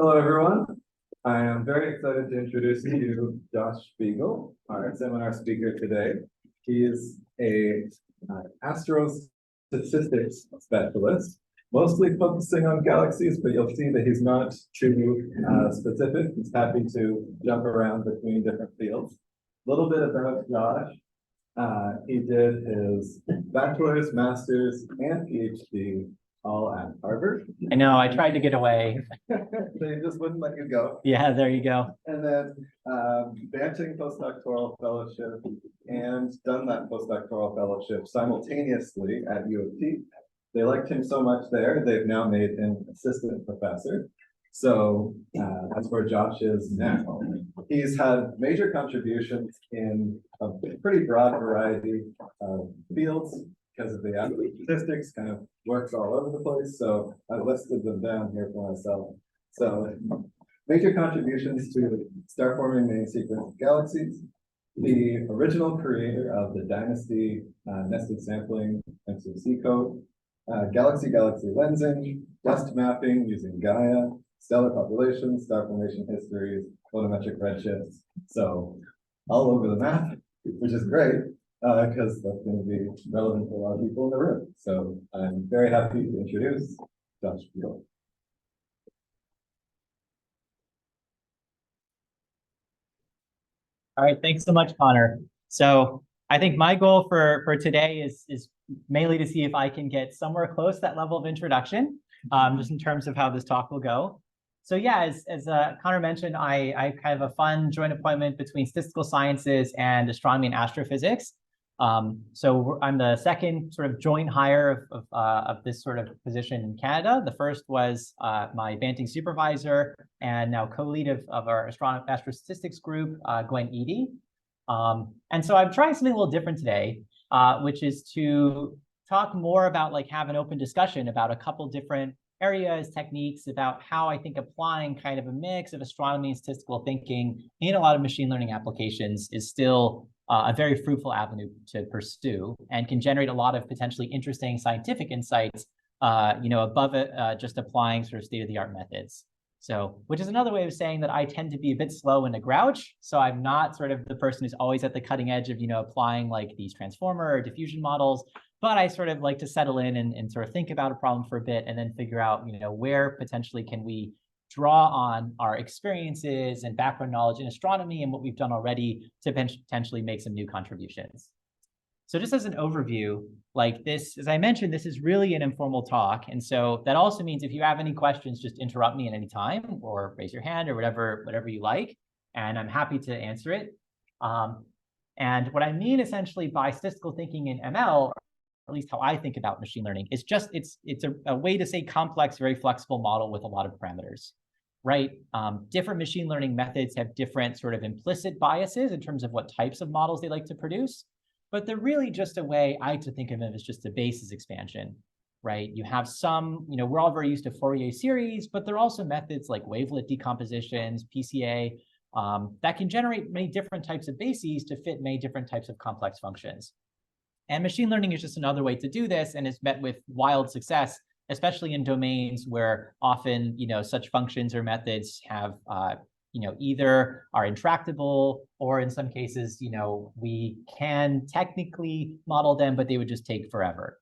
Hello, everyone. I am very excited to introduce to you Josh Speagle, our seminar speaker today. He is a astrostatistics specialist, mostly focusing on galaxies, but you'll see that he's not too specific. He's happy to jump around between different fields. A little bit about Josh. He did his bachelor's, master's, and PhD all at Harvard. I know, I tried to get away. They just wouldn't let you go. Yeah, there you go. And then Banting postdoctoral fellowship and done that postdoctoral fellowship simultaneously at U of T. They liked him so much there, they've now made him assistant professor. So that's where Josh is now. He's had major contributions in a pretty broad variety of fields because of the statistics, kind of works all over the place. So I listed them down here for myself. So major contributions to star forming main sequence of galaxies, the original creator of the Dynasty nested sampling MCC code, galaxy-galaxy lensing, dust mapping using Gaia, stellar populations, star formation histories, photometric redshifts. So all over the map, which is great because that's going to be relevant to a lot of people in the room. So I'm very happy to introduce Josh Speagle. All right, thanks so much, Connor. So I think my goal for today is mainly to see if I can get somewhere close to that level of introduction, just in terms of how this talk will go. So yeah, as Connor mentioned, I have a fun joint appointment between statistical sciences and astronomy and astrophysics. So I'm the second sort of joint hire of this sort of position in Canada. The first was my Banting supervisor and now co-lead of our astrostatistics group, Gwen Eady. And so I'm trying something a little different today, which is to talk more about, like, have an open discussion about a couple different areas, techniques, about how I think applying kind of a mix of astronomy and statistical thinking in a lot of machine learning applications is still a very fruitful avenue to pursue and can generate a lot of potentially interesting scientific insights, above it, just applying sort of state-of-the-art methods. So, which is another way of saying that I tend to be a bit slow and a grouch. So I'm not sort of the person who's always at the cutting edge of, applying like these transformer or diffusion models, but I sort of like to settle in and sort of think about a problem for a bit and then figure out, where potentially can we draw on our experiences and background knowledge in astronomy and what we've done already to potentially make some new contributions. So just as an overview, like this, as I mentioned, this is really an informal talk. And so that also means if you have any questions, just interrupt me at any time or raise your hand or whatever you like, and I'm happy to answer it. And what I mean essentially by statistical thinking in ML, or at least how I think about machine learning, is just it's a way to say complex, very flexible model with a lot of parameters, right? Different machine learning methods have different sort of implicit biases in terms of what types of models they like to produce. But they're really just a way I like to think of them as just a basis expansion, right? You have some, we're all very used to Fourier series, but there are also methods like wavelet decompositions, PCA, that can generate many different types of bases to fit many different types of complex functions. And machine learning is just another way to do this and is met with wild success, especially in domains where often, such functions or methods have either are intractable or in some cases, we can technically model them, but they would just take forever.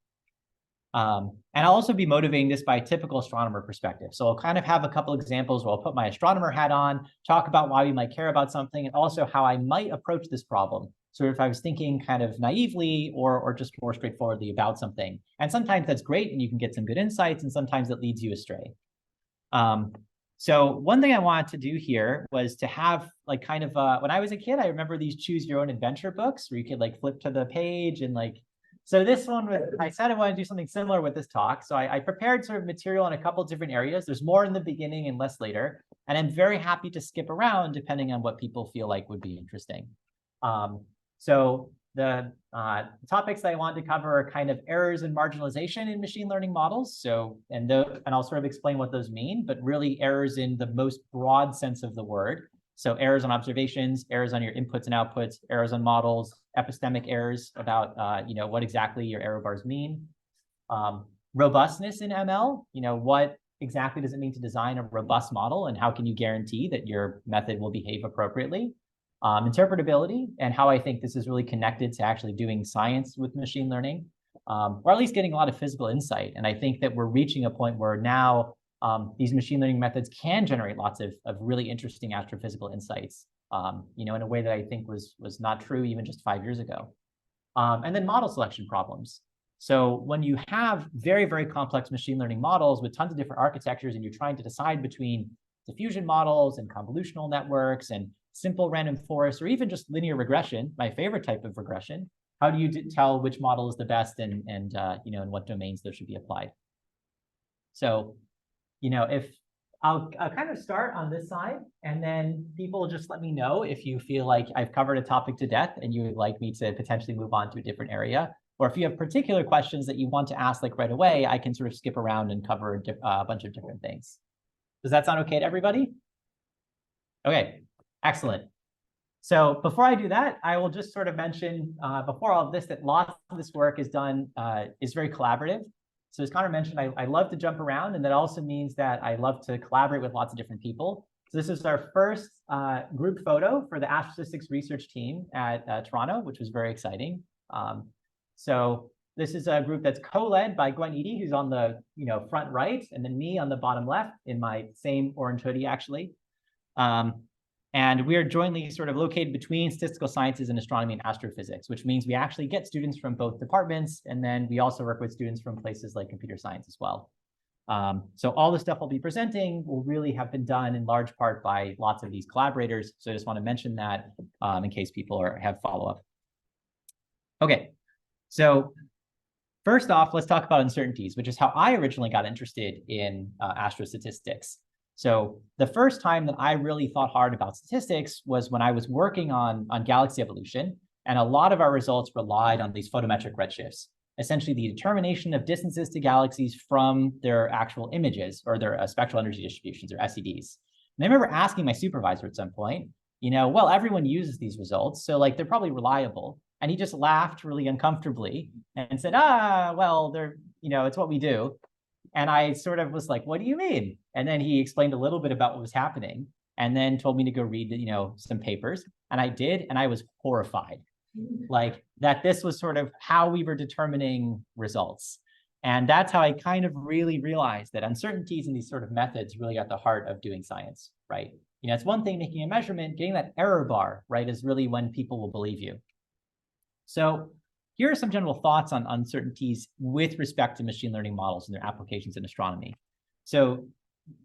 And I'll also be motivating this by a typical astronomer perspective. So I'll kind of have a couple examples where I'll put my astronomer hat on, talk about why we might care about something, and also how I might approach this problem. So if I was thinking kind of naively or just more straightforwardly about something. And sometimes that's great and you can get some good insights, and sometimes it leads you astray. So one thing I wanted to do here was to have like kind of, when I was a kid, I remember these choose your own adventure books where you could like flip to the page and like, so this one, I said I wanted to do something similar with this talk. So I prepared sort of material in a couple different areas. There's more in the beginning and less later. And I'm very happy to skip around depending on what people feel like would be interesting. So the topics that I wanted to cover are kind of errors and marginalization in machine learning models. So, and I'll sort of explain what those mean, but really errors in the most broad sense of the word. So errors on observations, errors on your inputs and outputs, errors on models, epistemic errors about, what exactly your error bars mean. Robustness in ML, what exactly does it mean to design a robust model, and how can you guarantee that your method will behave appropriately? Interpretability, and how I think this is really connected to actually doing science with machine learning, or at least getting a lot of physical insight. And I think that we're reaching a point where now these machine learning methods can generate lots of really interesting astrophysical insights, in a way that I think was not true even just 5 years ago. And then model selection problems. So when you have very, very complex machine learning models with tons of different architectures, and you're trying to decide between diffusion models and convolutional networks and simple random forests, or even just linear regression, my favorite type of regression, how do you tell which model is the best, and in what domains those should be applied? So, if I'll kind of start on this side, and then people just let me know if you feel like I've covered a topic to death and you would like me to potentially move on to a different area. Or if you have particular questions that you want to ask like right away, I can sort of skip around and cover a bunch of different things. Does that sound okay to everybody? Okay, excellent. So before I do that, I will just sort of mention before all of this that lots of this work is done, is very collaborative. So as Connor mentioned, I love to jump around, and that also means that I love to collaborate with lots of different people. So this is our first group photo for the Astrostatistics research team at Toronto, which was very exciting. So this is a group that's co-led by Gwen Eady, who's on the front right, and then me on the bottom left in my same orange hoodie, actually. And we are jointly sort of located between statistical sciences and astronomy and astrophysics, which means we actually get students from both departments, and then we also work with students from places like computer science as well. So all the stuff I'll be presenting will really have been done in large part by lots of these collaborators. So I just want to mention that in case people have follow-up. Okay. So first off, let's talk about uncertainties, which is how I originally got interested in astrostatistics. So the first time that I really thought hard about statistics was when I was working on galaxy evolution, and a lot of our results relied on these photometric redshifts, essentially the determination of distances to galaxies from their actual images, or their spectral energy distributions, or SEDs. And I remember asking my supervisor at some point, well, everyone uses these results, so like they're probably reliable. And he just laughed really uncomfortably and said, well, they're, it's what we do. And I sort of was like, what do you mean? And then he explained a little bit about what was happening, and then told me to go read, some papers. And I did, and I was horrified, like that this was sort of how we were determining results. And that's how I kind of really realized that uncertainties in these sort of methods really got the heart of doing science, right? It's one thing making a measurement, getting that error bar, right, is really when people will believe you. So here are some general thoughts on uncertainties with respect to machine learning models and their applications in astronomy. So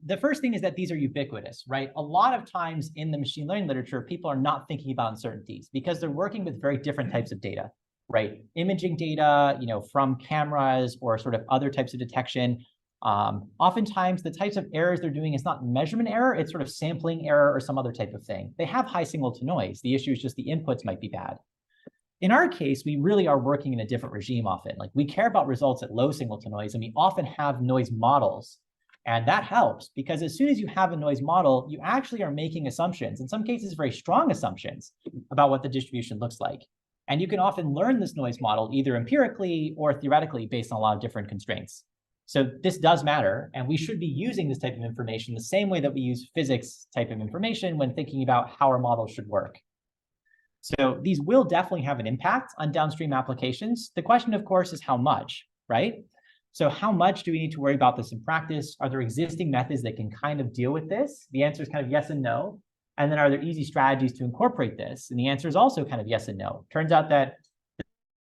the first thing is that these are ubiquitous, right? A lot of times in the machine learning literature, people are not thinking about uncertainties because they're working with very different types of data, right? Imaging data, from cameras or sort of other types of detection. Oftentimes, the types of errors they're doing is not measurement error, it's sort of sampling error or some other type of thing. They have high signal to noise. The issue is just the inputs might be bad. In our case, we really are working in a different regime often. Like we care about results at low signal to noise, and we often have noise models. And that helps because as soon as you have a noise model, you actually are making assumptions, in some cases, very strong assumptions about what the distribution looks like. And you can often learn this noise model either empirically or theoretically based on a lot of different constraints. So this does matter, and we should be using this type of information the same way that we use physics type of information when thinking about how our models should work. So these will definitely have an impact on downstream applications. The question, of course, is how much, right? So how much do we need to worry about this in practice? Are there existing methods that can kind of deal with this? The answer is kind of yes and no. And then are there easy strategies to incorporate this? And the answer is also kind of yes and no. Turns out that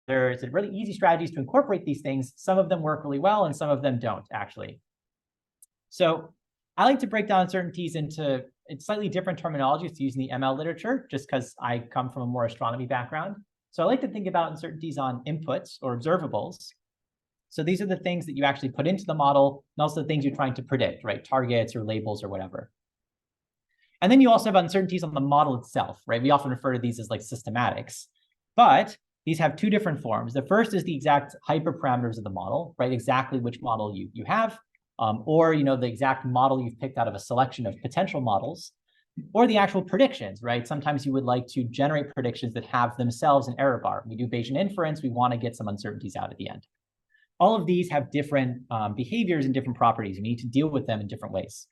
there's really easy strategies to incorporate these things. Some of them work really well and some of them don't, actually. So I like to break down uncertainties into slightly different terminologies to use in the ML literature, just because I come from a more astronomy background. So I like to think about uncertainties on inputs or observables. So these are the things that you actually put into the model, and also the things you're trying to predict, right? Targets or labels or whatever. And then you also have uncertainties on the model itself, right? We often refer to these as like systematics, but these have two different forms. The first is the exact hyperparameters of the model, right? Exactly which model you have, or the exact model you've picked out of a selection of potential models, or the actual predictions, right? Sometimes you would like to generate predictions that have themselves an error bar. We do Bayesian inference, we want to get some uncertainties out at the end. All of these have different behaviors and different properties. You need to deal with them in different ways.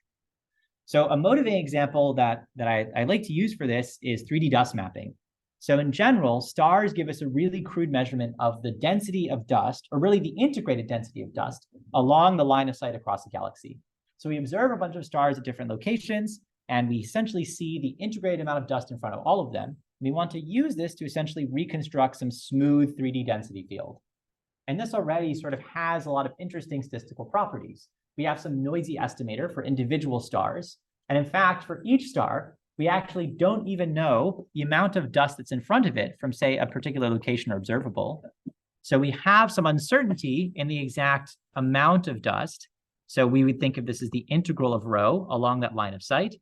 So a motivating example that I like to use for this is 3D dust mapping. So in general, stars give us a really crude measurement of the density of dust, or really the integrated density of dust, along the line of sight across the galaxy. So we observe a bunch of stars at different locations, and we essentially see the integrated amount of dust in front of all of them. We want to use this to essentially reconstruct some smooth 3D density field. And this already sort of has a lot of interesting statistical properties. We have some noisy estimator for individual stars. And in fact, for each star, we actually don't even know the amount of dust that's in front of it from, say, a particular location or observable. So we have some uncertainty in the exact amount of dust. So we would think of this as the integral of rho along that line of sight.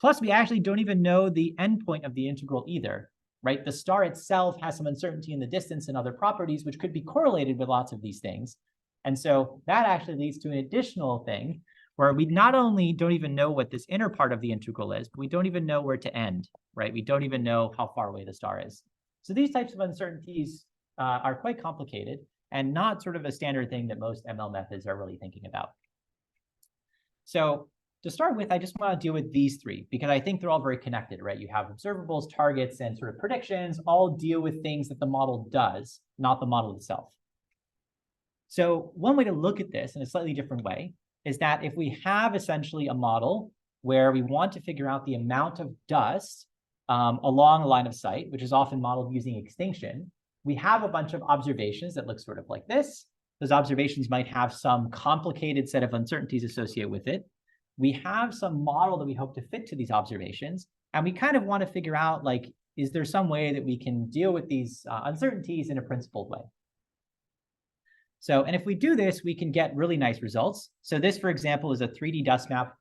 Plus, we actually don't even know the endpoint of the integral either, right? The star itself has some uncertainty in the distance and other properties, which could be correlated with lots of these things. And so that actually leads to an additional thing where we not only don't even know what this inner part of the integral is, but we don't even know where to end, right? We don't even know how far away the star is. So these types of uncertainties are quite complicated and not sort of a standard thing that most ML methods are really thinking about. So to start with, I just want to deal with these three because I think they're all very connected, right? You have observables, targets, and sort of predictions all deal with things that the model does, not the model itself. So one way to look at this in a slightly different way is that if we have essentially a model where we want to figure out the amount of dust along a line of sight, which is often modeled using extinction, we have a bunch of observations that look sort of like this. Those observations might have some complicated set of uncertainties associated with it. We have some model that we hope to fit to these observations, and we kind of want to figure out, like, is there some way that we can deal with these uncertainties in a principled way? So, and if we do this, we can get really nice results. So this, for example, is a 3D dust map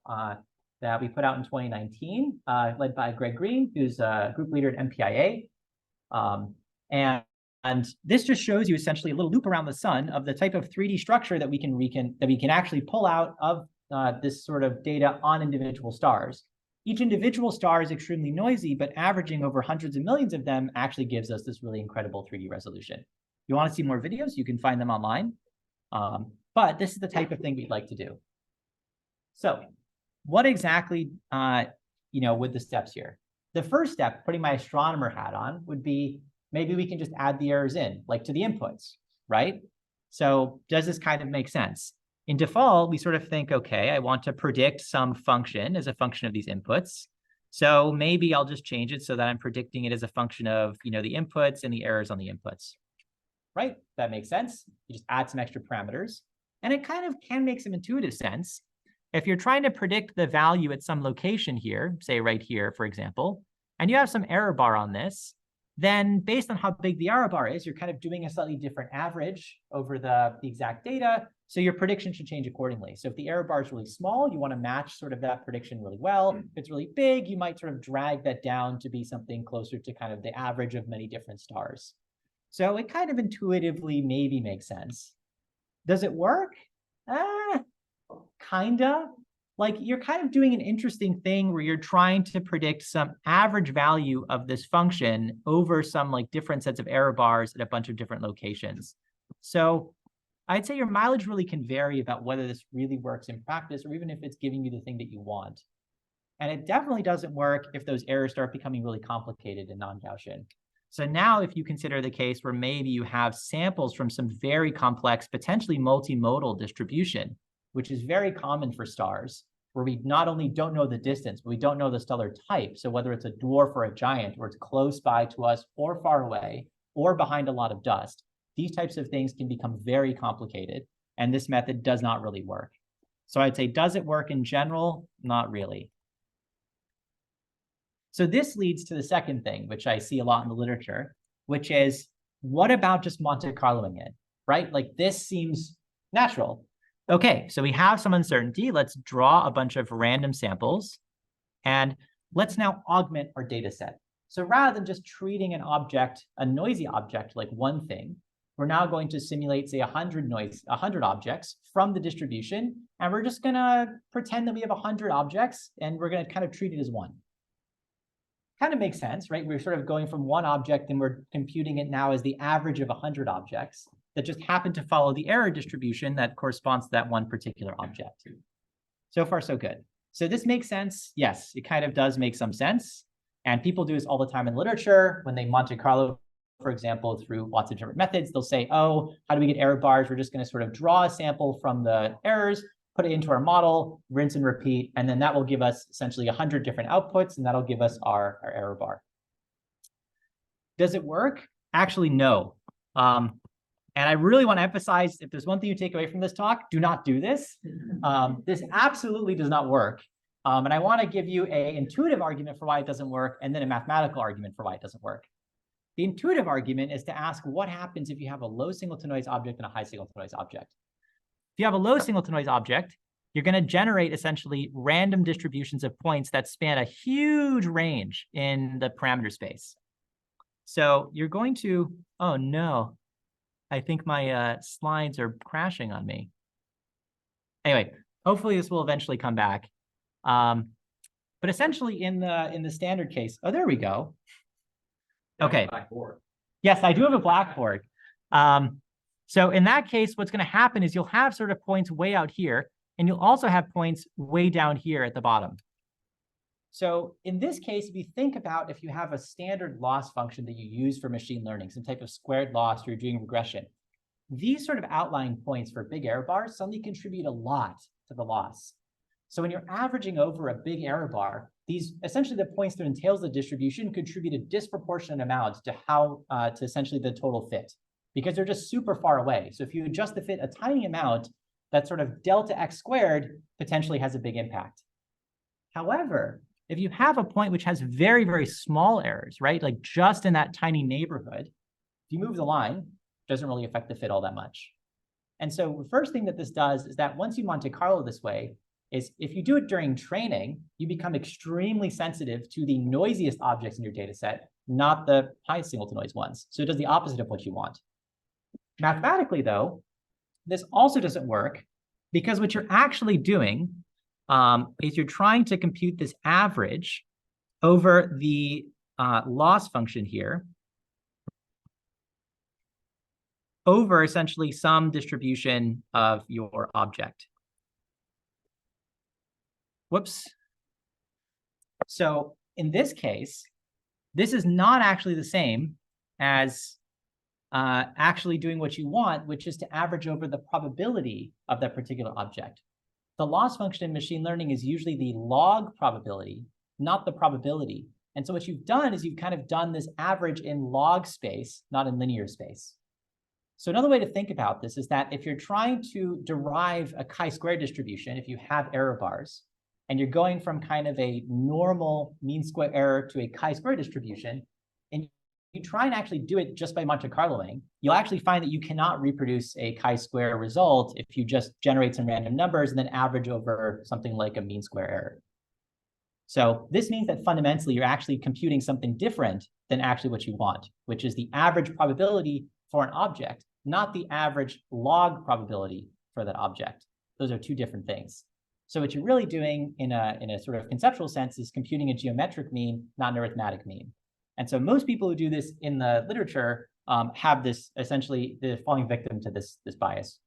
that we put out in 2019, led by Greg Green, who's a group leader at MPIA. And this just shows you essentially a little loop around the sun of the type of 3D structure that we can actually pull out of this sort of data on individual stars. Each individual star is extremely noisy, but averaging over hundreds of millions of them actually gives us this really incredible 3D resolution. If you want to see more videos, you can find them online. But this is the type of thing we'd like to do. So what exactly, with the steps here? The first step, putting my astronomer hat on, would be maybe we can just add the errors in, like to the inputs, right? So does this kind of make sense? In default, we sort of think, okay, I want to predict some function as a function of these inputs. So maybe I'll just change it so that I'm predicting it as a function of, the inputs and the errors on the inputs. Right? That makes sense. You just add some extra parameters. And it kind of can make some intuitive sense. If you're trying to predict the value at some location here, say right here, for example, and you have some error bar on this, then based on how big the error bar is, you're kind of doing a slightly different average over the exact data. So your prediction should change accordingly. So if the error bar is really small, you want to match sort of that prediction really well. If it's really big, you might sort of drag that down to be something closer to kind of the average of many different stars. So it kind of intuitively maybe makes sense. Does it work? Kinda. Like you're kind of doing an interesting thing where you're trying to predict some average value of this function over some like different sets of error bars at a bunch of different locations. So I'd say your mileage really can vary about whether this really works in practice or even if it's giving you the thing that you want. And it definitely doesn't work if those errors start becoming really complicated and non-Gaussian. So now if you consider the case where maybe you have samples from some very complex, potentially multimodal distribution, which is very common for stars, where we not only don't know the distance, but we don't know the stellar type. So whether it's a dwarf or a giant, or it's close by to us or far away, or behind a lot of dust, these types of things can become very complicated. And this method does not really work. So I'd say, does it work in general? Not really. So this leads to the second thing, which I see a lot in the literature, which is, what about just Monte Carloing it, right? Like this seems natural. Okay, so we have some uncertainty. Let's draw a bunch of random samples, and let's now augment our data set. So rather than just treating an object, a noisy object, like one thing, we're now going to simulate, say, 100 objects from the distribution, and we're just going to pretend that we have 100 objects, and we're going to kind of treat it as one. Kind of makes sense, right? We're sort of going from one object, and we're computing it now as the average of 100 objects. that just happen to follow the error distribution that corresponds to that one particular object. So far, so good. So this makes sense. Yes, it kind of does make some sense. And people do this all the time in literature. When they Monte Carlo, for example, through lots of different methods, they'll say, oh, how do we get error bars? We're just going to sort of draw a sample from the errors, put it into our model, rinse and repeat, and then that will give us essentially 100 different outputs, and that'll give us our error bar. Does it work? Actually, no. And I really want to emphasize, if there's one thing you take away from this talk, do not do this. This absolutely does not work. And I want to give you an intuitive argument for why it doesn't work, and then a mathematical argument for why it doesn't work. The intuitive argument is to ask what happens if you have a low signal-to-noise object and a high signal-to-noise object. If you have a low signal-to-noise object, you're going to generate essentially random distributions of points that span a huge range in the parameter space. So you're going to, oh no, I think my slides are crashing on me. Anyway, hopefully this will eventually come back. But essentially in the standard case, oh, there we go. Okay. Blackboard. Yes, I do have a blackboard. So in that case, what's going to happen is you'll have sort of points way out here, and you'll also have points way down here at the bottom. So in this case, if you think about if you have a standard loss function that you use for machine learning, some type of squared loss, or you're doing regression, these sort of outlying points for big error bars suddenly contribute a lot to the loss. So when you're averaging over a big error bar, these essentially the points that entails the distribution contribute a disproportionate amount to how to essentially the total fit, because they're just super far away. So if you adjust the fit a tiny amount, that sort of delta x squared potentially has a big impact. However, if you have a point which has very, very small errors, right, like just in that tiny neighborhood, if you move the line, it doesn't really affect the fit all that much. And so the first thing that this does is that once you Monte Carlo this way, is if you do it during training, you become extremely sensitive to the noisiest objects in your data set, not the high signal-to-noise ones. So it does the opposite of what you want. Mathematically, though, this also doesn't work because what you're actually doing is you're trying to compute this average over the loss function here over essentially some distribution of your object. Whoops. So in this case, this is not actually the same as actually doing what you want, which is to average over the probability of that particular object. The loss function in machine learning is usually the log probability, not the probability. And so what you've done is you've kind of done this average in log space, not in linear space. So another way to think about this is that if you're trying to derive a chi-square distribution, if you have error bars, and you're going from kind of a normal mean square error to a chi-square distribution, and you try and actually do it just by Monte Carloing, you'll actually find that you cannot reproduce a chi-square result if you just generate some random numbers and then average over something like a mean square error. So this means that fundamentally you're actually computing something different than actually what you want, which is the average probability for an object, not the average log probability for that object. Those are two different things. So what you're really doing in a sort of conceptual sense is computing a geometric mean, not an arithmetic mean. And so most people who do this in the literature have this essentially, they're falling victim to this bias.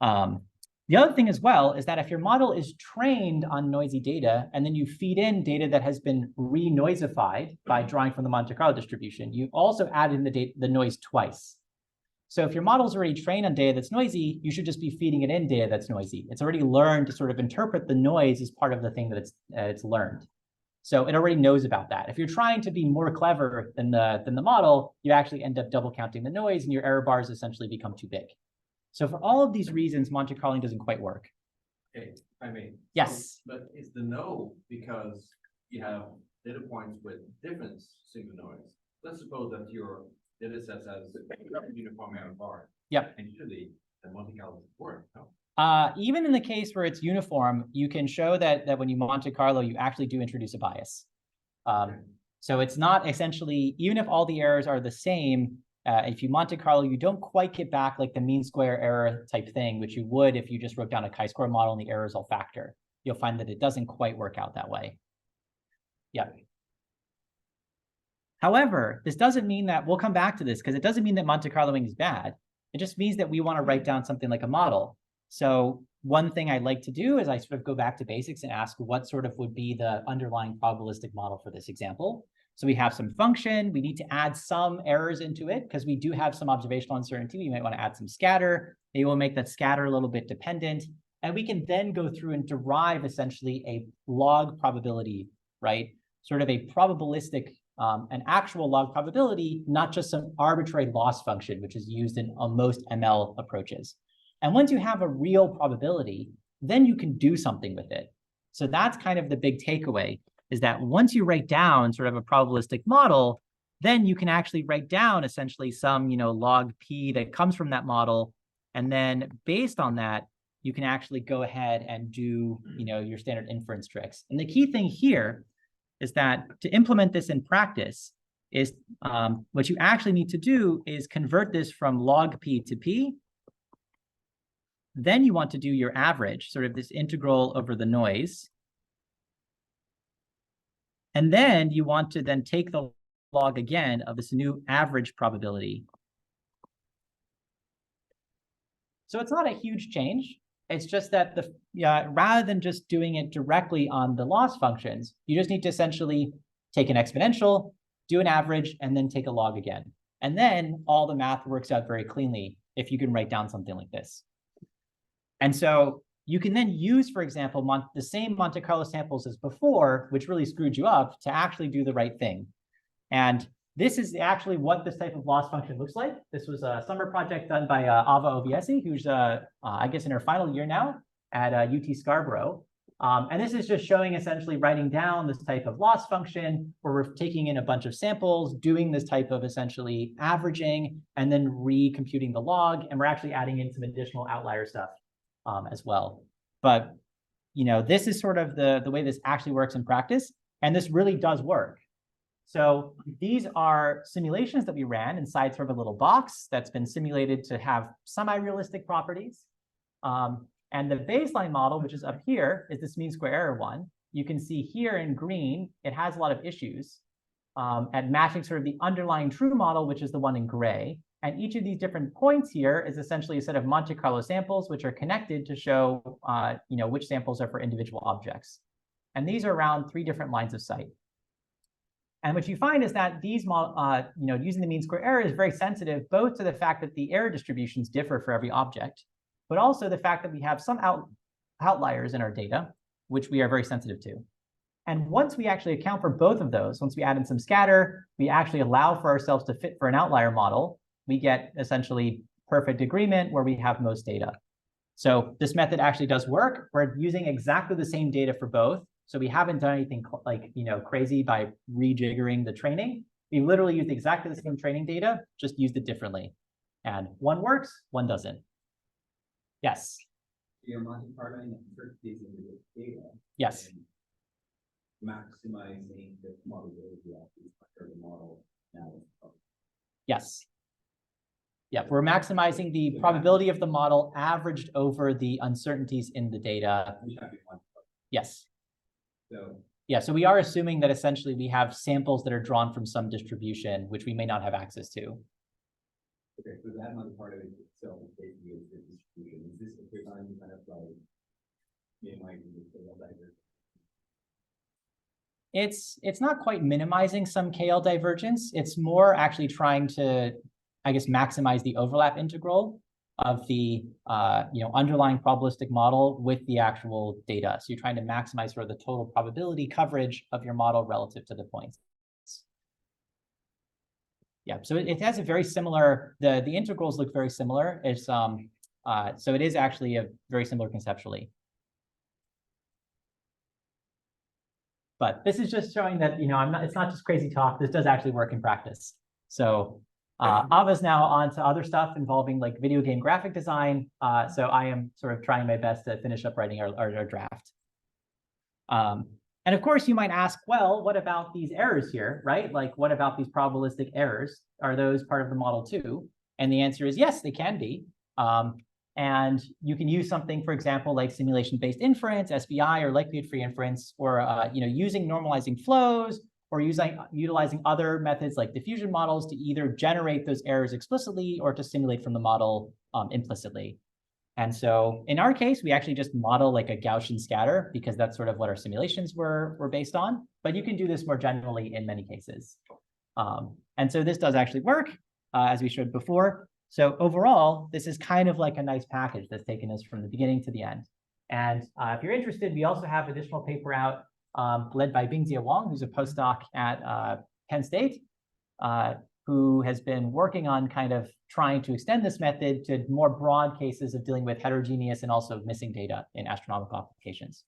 The other thing as well is that if your model is trained on noisy data and then you feed in data that has been re-noisified by drawing from the Monte Carlo distribution, you also add in the noise twice. So if your model's already trained on data that's noisy, you should just be feeding it in data that's noisy. It's already learned to sort of interpret the noise as part of the thing that it's learned. So it already knows about that. If you're trying to be more clever than the model, you actually end up double counting the noise and your error bars essentially become too big. So for all of these reasons, Monte Carlo doesn't quite work. Okay, I mean. Yes. But it's the no because you have data points with different signal noise. Let's suppose that your data set has uniform error bar. Yep. And usually the Monte Carlo doesn't work, no? Even in the case where it's uniform, you can show that when you Monte Carlo, you actually do introduce a bias. So it's not essentially, even if all the errors are the same, if you Monte Carlo, you don't quite get back like the mean square error type thing, which you would if you just wrote down a chi-square model and the errors all factor. You'll find that it doesn't quite work out that way. Yeah. However, this doesn't mean that, we'll come back to this, because it doesn't mean that Monte Carloing is bad. It just means that we want to write down something like a model. So one thing I like to do is I sort of go back to basics and ask what sort of would be the underlying probabilistic model for this example. So we have some function. We need to add some errors into it because we do have some observational uncertainty. We might want to add some scatter. Maybe we'll make that scatter a little bit dependent. And we can then go through and derive essentially a log probability, right? Sort of a probabilistic, an actual log probability, not just some arbitrary loss function, which is used in most ML approaches. And once you have a real probability, then you can do something with it. So that's kind of the big takeaway, is that once you write down sort of a probabilistic model, then you can actually write down essentially some, log P that comes from that model. And then based on that, you can actually go ahead and do, your standard inference tricks. And the key thing here is that to implement this in practice is what you actually need to do is convert this from log P to P. Then you want to do your average, sort of this integral over the noise. And then you want to then take the log again of this new average probability. So it's not a huge change. It's just that rather than just doing it directly on the loss functions, you just need to essentially take an exponential, do an average, and then take a log again. And then all the math works out very cleanly if you can write down something like this. And so you can then use, for example, the same Monte Carlo samples as before, which really screwed you up, to actually do the right thing. And this is actually what this type of loss function looks like. This was a summer project done by Ava Obiesi, who's, I guess, in her final year now at UT Scarborough. And this is just showing essentially writing down this type of loss function where we're taking in a bunch of samples, doing this type of essentially averaging, and then recomputing the log. And we're actually adding in some additional outlier stuff as well. But this is sort of the way this actually works in practice. And this really does work. So these are simulations that we ran inside sort of a little box that's been simulated to have semi-realistic properties. And the baseline model, which is up here, is this mean square error one. You can see here in green, it has a lot of issues at matching sort of the underlying true model, which is the one in gray. And each of these different points here is essentially a set of Monte Carlo samples, which are connected to show which samples are for individual objects. And these are around 3 different lines of sight. And what you find is that these, using the mean square error is very sensitive, both to the fact that the error distributions differ for every object, but also the fact that we have some outliers in our data, which we are very sensitive to. And once we actually account for both of those, once we add in some scatter, we actually allow for ourselves to fit for an outlier model, we get essentially perfect agreement where we have most data. So this method actually does work. We're using exactly the same data for both. So we haven't done anything like crazy by rejiggering the training. We literally used exactly the same training data, just used it differently. And one works, one doesn't. Yes. You're multi-parting uncertainties in the data. Yes. Maximizing the probability of the model now. Yes. Yeah, we're maximizing the probability of the model averaged over the uncertainties in the data. Yes. So yeah, so we are assuming that essentially we have samples that are drawn from some distribution, which we may not have access to. Okay, so that another part of it itself basically is the distribution. Is this a design kind of like minimizing the scale divergence? It's not quite minimizing some KL divergence. It's more actually trying to, I guess, maximize the overlap integral of the underlying probabilistic model with the actual data. So you're trying to maximize sort of the total probability coverage of your model relative to the points. Yeah, so it has a very similar, the integrals look very similar. It's so it is actually a very similar conceptually. But this is just showing that it's not just crazy talk. This does actually work in practice. So Ava's now on to other stuff involving like video game graphic design. So I am sort of trying my best to finish up writing our draft. And of course, you might ask, well, what about these errors here, right? Like, what about these probabilistic errors? Are those part of the model too? And the answer is yes, they can be. And you can use something, for example, like simulation-based inference, SBI, or likelihood-free inference, or using normalizing flows, or utilizing other methods like diffusion models to either generate those errors explicitly or to simulate from the model implicitly. And so in our case, we actually just model like a Gaussian scatter because that's sort of what our simulations were based on. But you can do this more generally in many cases. And so this does actually work, as we showed before. So overall, this is kind of like a nice package that's taken us from the beginning to the end. And if you're interested, we also have additional paper out led by Bingzia Wang, who's a postdoc at Penn State, who has been working on kind of trying to extend this method to more broad cases of dealing with heterogeneous and also missing data in astronomical applications.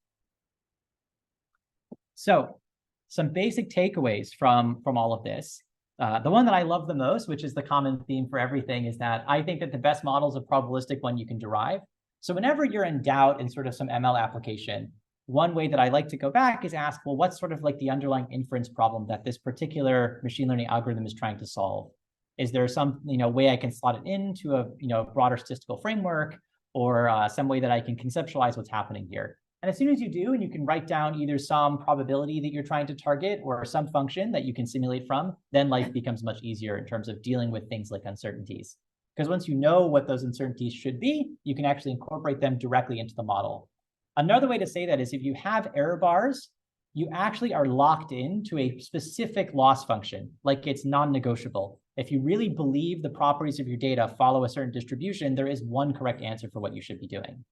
So some basic takeaways from all of this. The one that I love the most, which is the common theme for everything, is that I think that the best model is a probabilistic one you can derive. So whenever you're in doubt in sort of some ML application, one way that I like to go back is ask, well, what's sort of like the underlying inference problem that this particular machine learning algorithm is trying to solve? Is there some way I can slot it into a broader statistical framework, or some way that I can conceptualize what's happening here? And as soon as you do, and you can write down either some probability that you're trying to target or some function that you can simulate from, then life becomes much easier in terms of dealing with things like uncertainties. Because once you know what those uncertainties should be, you can actually incorporate them directly into the model. Another way to say that is if you have error bars, you actually are locked into a specific loss function, like it's non-negotiable. If you really believe the properties of your data follow a certain distribution, there is one correct answer for what you should be doing.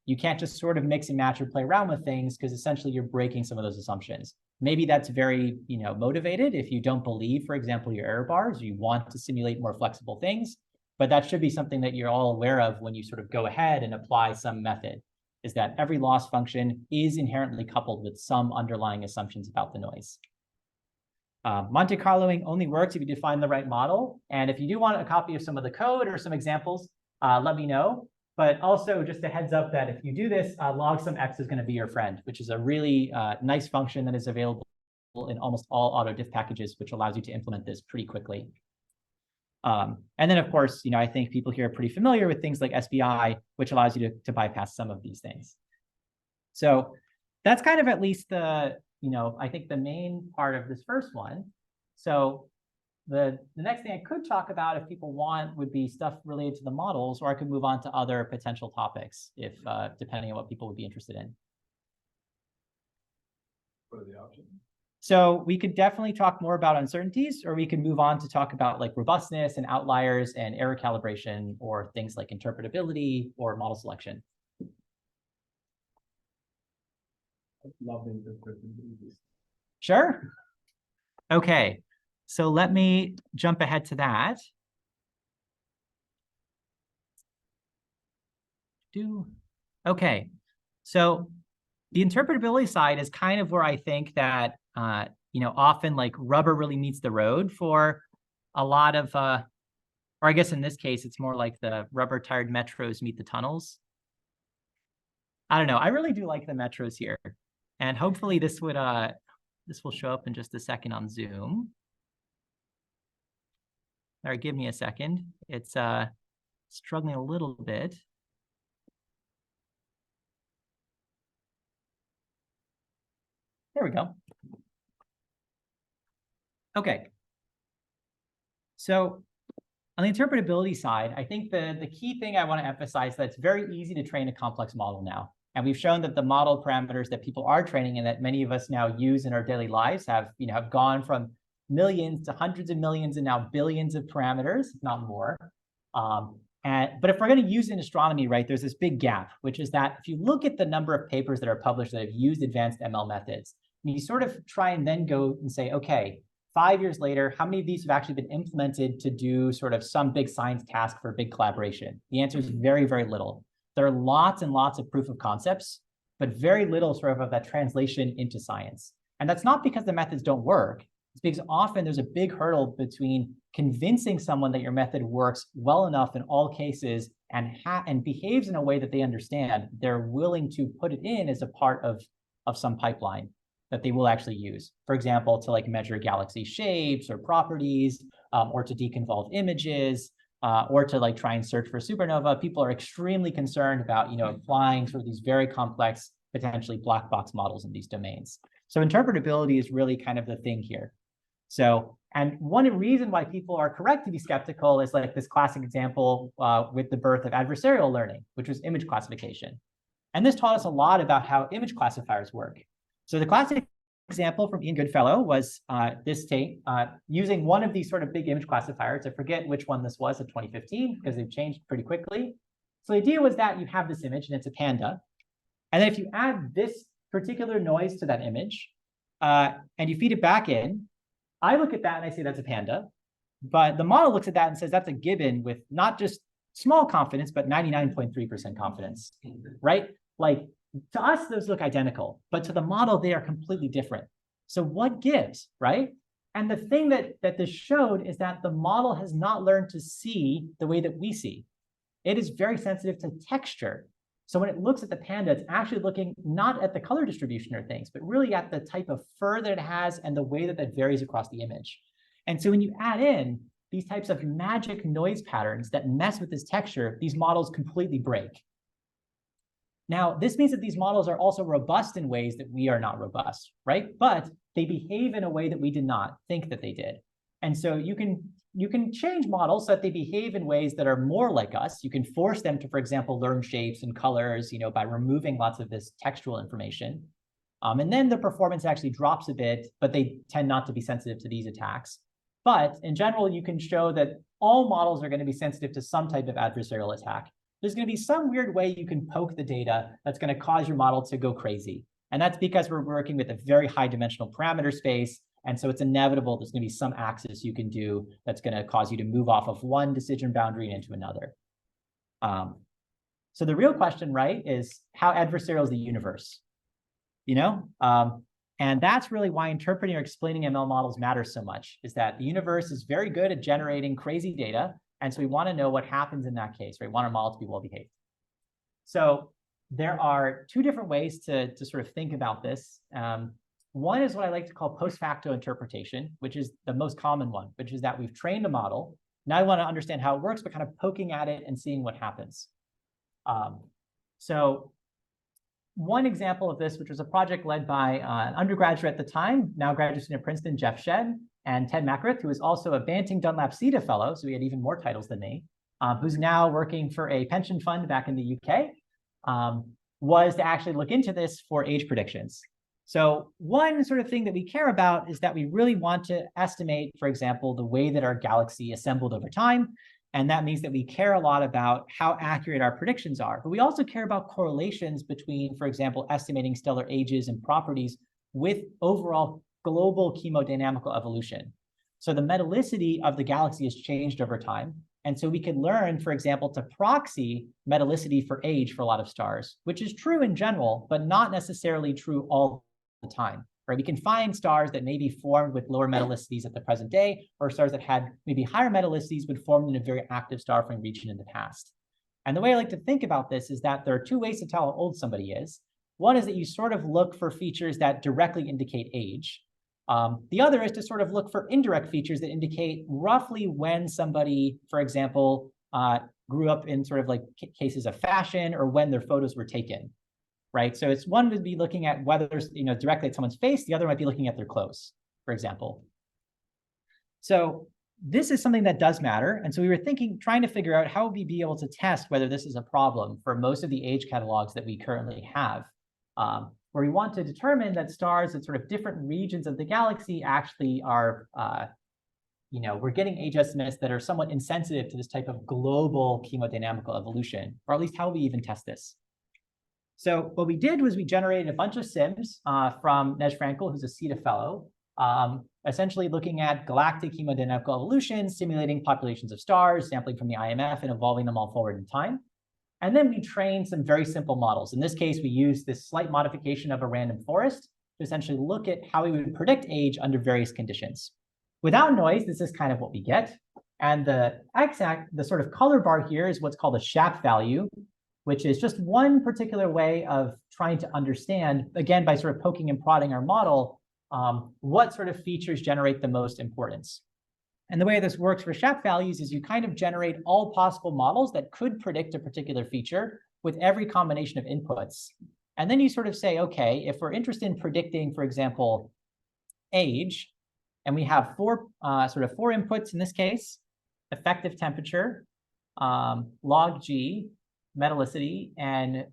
You can't just sort of mix and match or play around with things because essentially you're breaking some of those assumptions. Maybe that's very motivated if you don't believe, for example, your error bars, you want to simulate more flexible things, but that should be something that you're all aware of when you sort of go ahead and apply some method, is that every loss function is inherently coupled with some underlying assumptions about the noise. Monte Carloing only works if you define the right model. And if you do want a copy of some of the code or some examples, let me know. But also just a heads up that if you do this, logsumx is going to be your friend, which is a really nice function that is available in almost all autodiff packages, which allows you to implement this pretty quickly. And then, of course, I think people here are pretty familiar with things like SBI, which allows you to bypass some of these things. So that's kind of at least the, I think the main part of this first one. So the next thing I could talk about, if people want, would be stuff related to the models, or I could move on to other potential topics, if depending on what people would be interested in. What are the options? So we could definitely talk more about uncertainties, or we could move on to talk about like robustness and outliers and error calibration, or things like interpretability or model selection. Love the interpretability. Sure. Okay. So let me jump ahead to that. Okay. So the interpretability side is kind of where I think that, often like rubber really meets the road for a lot of, or I guess in this case, it's more like the rubber tired metros meet the tunnels. I don't know. I really do like the metros here. And hopefully this will show up in just a second on Zoom. All right, give me a second. It's struggling a little bit. There we go. Okay. So on the interpretability side, I think the key thing I want to emphasize is that it's very easy to train a complex model now. And we've shown that the model parameters that people are training and that many of us now use in our daily lives have gone from millions to hundreds of millions and now billions of parameters, if not more. But if we're going to use it in astronomy, right, there's this big gap, which is that if you look at the number of papers that are published that have used advanced ML methods, and you sort of try and then go and say, okay, 5 years later, how many of these have actually been implemented to do sort of some big science task for a big collaboration? The answer is very, very little. There are lots and lots of proof of concepts, but very little sort of that translation into science. And that's not because the methods don't work. It's because often there's a big hurdle between convincing someone that your method works well enough in all cases and behaves in a way that they understand. They're willing to put it in as a part of some pipeline that they will actually use. For example, to like measure galaxy shapes or properties, or to deconvolve images, or to like try and search for supernova. People are extremely concerned about applying sort of these very complex, potentially black box models in these domains. So interpretability is really kind of the thing here. So, and one reason why people are correct to be skeptical is like this classic example with the birth of adversarial learning, which was image classification. And this taught us a lot about how image classifiers work. So the classic example from Ian Goodfellow was this tape using one of these sort of big image classifiers. I forget which one this was in 2015 because they've changed pretty quickly. So the idea was that you have this image and it's a panda. And then if you add this particular noise to that image and you feed it back in, I look at that and I say that's a panda. But the model looks at that and says that's a gibbon with not just small confidence, but 99.3% confidence, right? Like to us, those look identical, but to the model, they are completely different. So what gives, right? And the thing that this showed is that the model has not learned to see the way that we see. It is very sensitive to texture. So when it looks at the panda, it's actually looking not at the color distribution or things, but really at the type of fur that it has and the way that that varies across the image. And so when you add in these types of magic noise patterns that mess with this texture, these models completely break. Now, this means that these models are also robust in ways that we are not robust, right? But they behave in a way that we did not think that they did. And so you can change models so that they behave in ways that are more like us. You can force them to, for example, learn shapes and colors, by removing lots of this textual information. And then the performance actually drops a bit, but they tend not to be sensitive to these attacks. But in general, you can show that all models are going to be sensitive to some type of adversarial attack. There's going to be some weird way you can poke the data that's going to cause your model to go crazy. And that's because we're working with a very high dimensional parameter space. And so it's inevitable there's going to be some axis you can do that's going to cause you to move off of one decision boundary into another. So the real question, right, is how adversarial is the universe? And that's really why interpreting or explaining ML models matters so much, is that the universe is very good at generating crazy data. And so we want to know what happens in that case, right? We want our model to be well behaved. So there are two different ways to sort of think about this. One is what I like to call post facto interpretation, which is the most common one, which is that we've trained a model. Now I want to understand how it works, but kind of poking at it and seeing what happens. So one example of this, which was a project led by an undergraduate at the time, now graduate student at Princeton, Jeff Shedd, and Ted Macrith, who is also a Banting Dunlap CETA fellow, so he had even more titles than me, who's now working for a pension fund back in the UK, was to actually look into this for age predictions. So one sort of thing that we care about is that we really want to estimate, for example, the way that our galaxy assembled over time. And that means that we care a lot about how accurate our predictions are. But we also care about correlations between, for example, estimating stellar ages and properties with overall global chemodynamical evolution. So the metallicity of the galaxy has changed over time. And so we can learn, for example, to proxy metallicity for age for a lot of stars, which is true in general, but not necessarily true all the time. Right? We can find stars that may be formed with lower metallicities at the present day, or stars that had maybe higher metallicities but formed in a very active star-forming region in the past. And the way I like to think about this is that there are two ways to tell how old somebody is. One is that you sort of look for features that directly indicate age. The other is to sort of look for indirect features that indicate roughly when somebody, for example, grew up in sort of like cases of fashion or when their photos were taken. Right, so it's one would be looking at whether directly at someone's face. The other might be looking at their clothes, for example. So this is something that does matter, and so we were trying to figure out how would we be able to test whether this is a problem for most of the age catalogs that we currently have, where we want to determine that stars at sort of different regions of the galaxy actually are, we're getting age estimates that are somewhat insensitive to this type of global chemodynamical evolution, or at least how we even test this. So what we did was we generated a bunch of sims from Nej Frankel, who's a CETA fellow, essentially looking at galactic hemodynamical evolution, simulating populations of stars, sampling from the IMF, and evolving them all forward in time. And then we trained some very simple models. In this case, we used this slight modification of a random forest to essentially look at how we would predict age under various conditions. Without noise, this is kind of what we get. And the x-axis, the sort of color bar here is what's called a SHAP value, which is just one particular way of trying to understand, again, by sort of poking and prodding our model, what sort of features generate the most importance. And the way this works for SHAP values is you kind of generate all possible models that could predict a particular feature with every combination of inputs. And then you sort of say, okay, if we're interested in predicting, for example, age, and we have four inputs in this case: effective temperature, log G, metallicity, and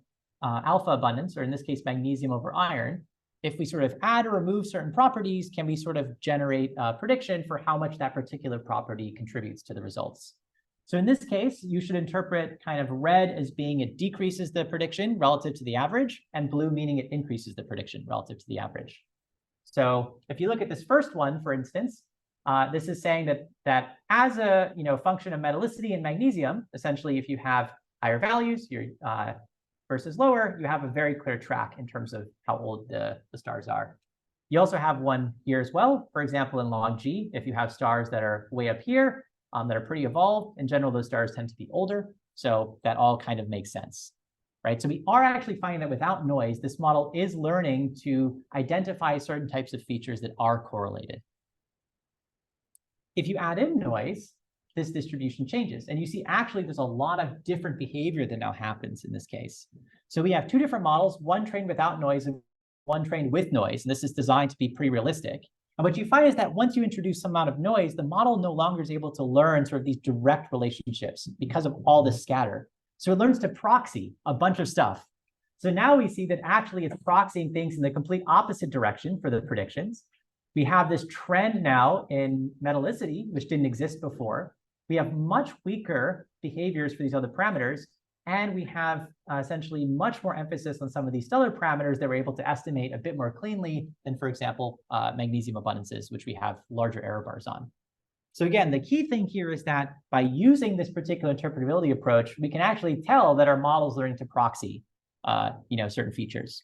alpha abundance, or in this case, magnesium over iron. If we sort of add or remove certain properties, can we sort of generate a prediction for how much that particular property contributes to the results? So in this case, you should interpret kind of red as being it decreases the prediction relative to the average, and blue meaning it increases the prediction relative to the average. So if you look at this first one, for instance, this is saying that as a function of metallicity and magnesium, essentially, if you have higher values, versus lower, you have a very clear track in terms of how old the stars are. You also have one here as well. For example, in log G, if you have stars that are way up here, that are pretty evolved, in general, those stars tend to be older. So that all kind of makes sense, right? So we are actually finding that without noise, this model is learning to identify certain types of features that are correlated. If you add in noise, this distribution changes. And you see, actually, there's a lot of different behavior that now happens in this case. So we have two different models, one trained without noise and one trained with noise. And this is designed to be pretty realistic. And what you find is that once you introduce some amount of noise, the model no longer is able to learn sort of these direct relationships because of all this scatter. So it learns to proxy a bunch of stuff. So now we see that actually it's proxying things in the complete opposite direction for the predictions. We have this trend now in metallicity, which didn't exist before. We have much weaker behaviors for these other parameters, and we have essentially much more emphasis on some of these stellar parameters that we're able to estimate a bit more cleanly than, for example, magnesium abundances, which we have larger error bars on. So again, the key thing here is that by using this particular interpretability approach, we can actually tell that our model is learning to proxy certain features.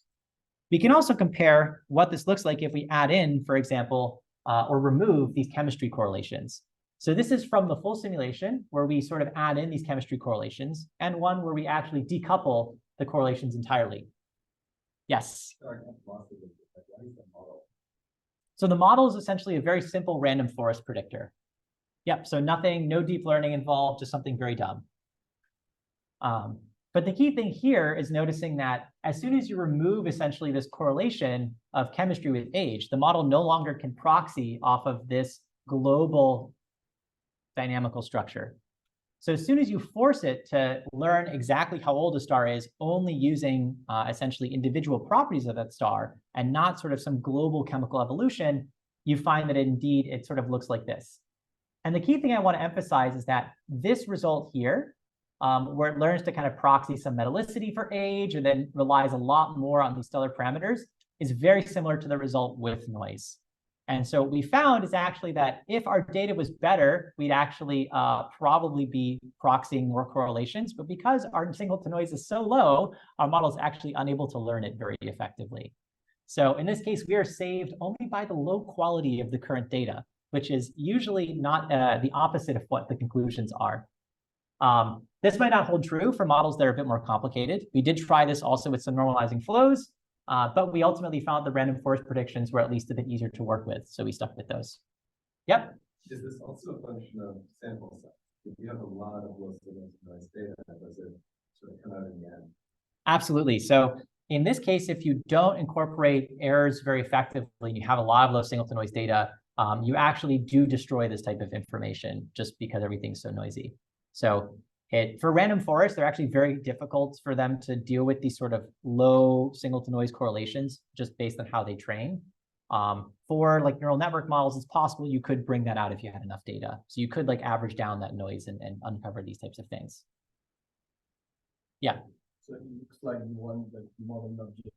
We can also compare what this looks like if we add in, for example, or remove these chemistry correlations. So this is from the full simulation where we sort of add in these chemistry correlations, and one where we actually decouple the correlations entirely. Yes? So the model is essentially a very simple random forest predictor. Yep, so no deep learning involved, just something very dumb. But the key thing here is noticing that as soon as you remove essentially this correlation of chemistry with age, the model no longer can proxy off of this global dynamical structure. So as soon as you force it to learn exactly how old a star is, only using essentially individual properties of that star and not sort of some global chemical evolution, you find that indeed it sort of looks like this. And the key thing I want to emphasize is that this result here, where it learns to kind of proxy some metallicity for age and then relies a lot more on these stellar parameters, is very similar to the result with noise. And so what we found is actually that if our data was better, we'd actually probably be proxying more correlations. But because our signal to noise is so low, our model is actually unable to learn it very effectively. So in this case, we are saved only by the low quality of the current data, which is usually not the opposite of what the conclusions are. This might not hold true for models that are a bit more complicated. We did try this also with some normalizing flows. But we ultimately found the random forest predictions were at least a bit easier to work with, so we stuck with those. Yep. Is this also a function of sample size? If you have a lot of low signal to noise data, does it sort of come out in the end? Absolutely. So in this case, if you don't incorporate errors very effectively, and you have a lot of low signal to noise data, you actually do destroy this type of information just because everything's so noisy. So for random forests, they're actually very difficult for them to deal with these sort of low signal to noise correlations just based on how they train. For like neural network models, it's possible you could bring that out if you had enough data. So you could like average down that noise and uncover these types of things. Yeah. So it looks like you want the model not just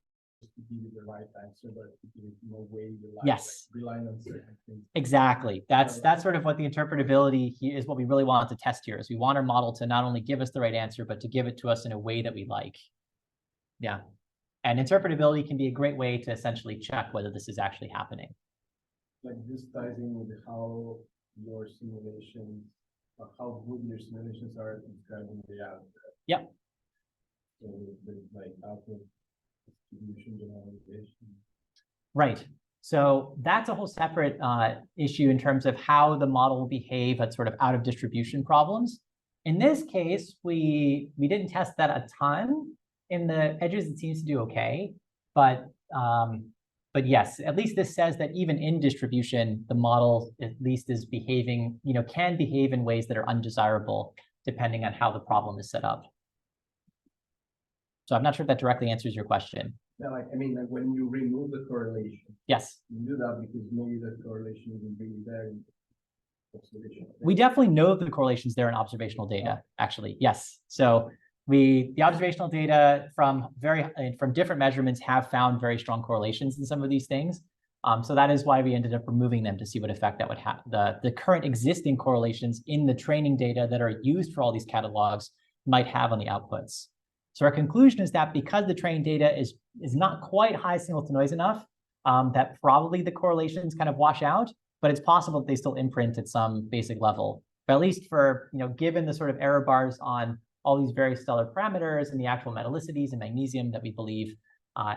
to give you the right answer, but to give it more way you like, Yes. like relying on certain things. Exactly. That's sort of what the interpretability here is, what we really want to test here, is we want our model to not only give us the right answer, but to give it to us in a way that we like. Yeah. And interpretability can be a great way to essentially check whether this is actually happening. Like this ties in with how your simulations, or how good your simulations are at describing reality. Yep. So there's like output distribution generalization. Right. So that's a whole separate issue in terms of how the model will behave at sort of out of distribution problems. In this case, we didn't test that a ton. in the edges, it seems to do okay, but yes, at least this says that even in distribution, the model at least is behaving, can behave in ways that are undesirable depending on how the problem is set up. So I'm not sure if that directly answers your question. No, like when you remove the correlation, Yes. you do that because maybe the correlation isn't really there in observation. We definitely know the correlations there in observational data, actually. Yes. So the observational data from different measurements have found very strong correlations in some of these things. So that is why we ended up removing them to see what effect that would have. The current existing correlations in the training data that are used for all these catalogs might have on the outputs. So our conclusion is that because the training data is not quite high signal to noise enough, that probably the correlations kind of wash out, but it's possible that they still imprint at some basic level. But at least for, given the sort of error bars on all these very stellar parameters and the actual metallicities and magnesium that we believe,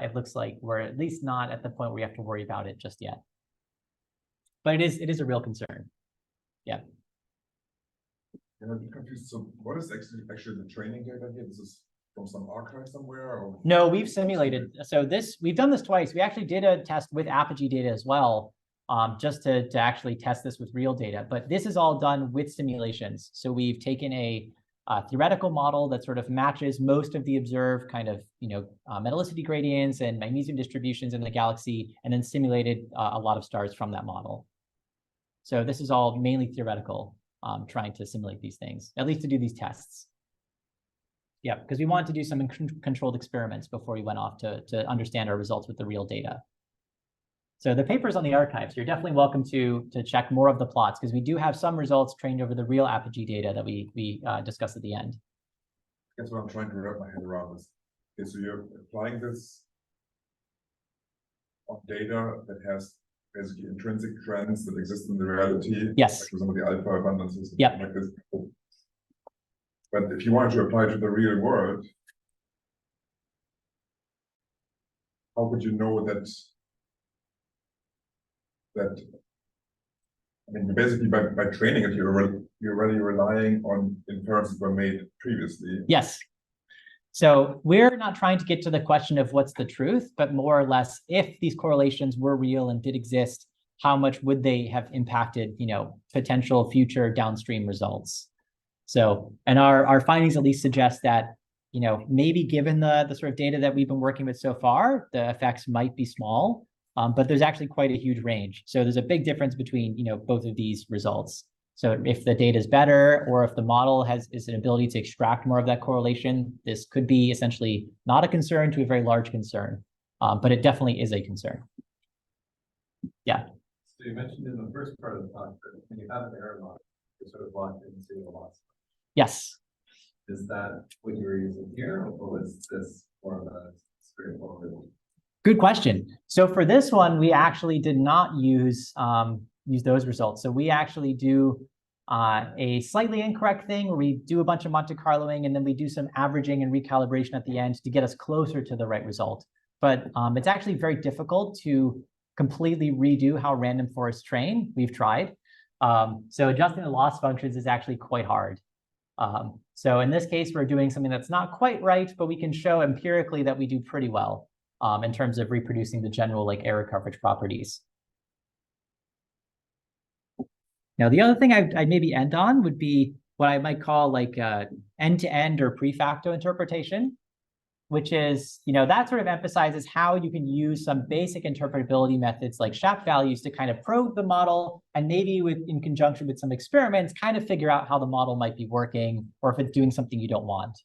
it looks like we're at least not at the point where we have to worry about it just yet. But it is a real concern. Yeah. I'm confused. So what is actually the training data here? This is from some archive somewhere? Or? No, we've simulated. So we've done this twice. We actually did a test with Apogee data as well, just to actually test this with real data. But this is all done with simulations. So we've taken a theoretical model that sort of matches most of the observed kind of, metallicity gradients and magnesium distributions in the galaxy, and then simulated a lot of stars from that model. So this is all mainly theoretical, trying to simulate these things, at least to do these tests. Yeah, because we wanted to do some controlled experiments before we went off to understand our results with the real data. So the paper's on the archive, so you're definitely welcome to check more of the plots, because we do have some results trained over the real Apogee data that we discussed at the end. That's what I'm trying to wrap my head around is. Okay, so you're applying this on data that has basically intrinsic trends that exist in the reality. Yes. Like some of the alpha abundances. Yep. Like this. But if you wanted to apply to the real world, how would you know that basically by training it, you're already relying on inferences that were made previously. Yes. So we're not trying to get to the question of what's the truth, but more or less, if these correlations were real and did exist, how much would they have impacted, potential future downstream results? So, and our findings at least suggest that, maybe given the sort of data that we've been working with so far, the effects might be small. But there's actually quite a huge range. So there's a big difference between, both of these results. So if the data is better, or if the model is an ability to extract more of that correlation, this could be essentially not a concern to a very large concern, but it definitely is a concern. Yeah. So you mentioned in the first part of the talk that when you have an error model, you're sort of locked into a loss. Yes. Is that what you were using here, or was this more of a straightforward? Good question. So for this one, we actually did not use those results. So we actually do a slightly incorrect thing where we do a bunch of Monte Carloing, and then we do some averaging and recalibration at the end to get us closer to the right result. But it's actually very difficult to completely redo how random forests train. We've tried. So adjusting the loss functions is actually quite hard. So in this case, we're doing something that's not quite right, but we can show empirically that we do pretty well. In terms of reproducing the general error coverage properties. Now, the other thing I'd maybe end on would be what I might call end-to-end or pre-facto interpretation, which is, that sort of emphasizes how you can use some basic interpretability methods like SHAP values to kind of probe the model, and maybe in conjunction with some experiments, kind of figure out how the model might be working, or if it's doing something you don't want.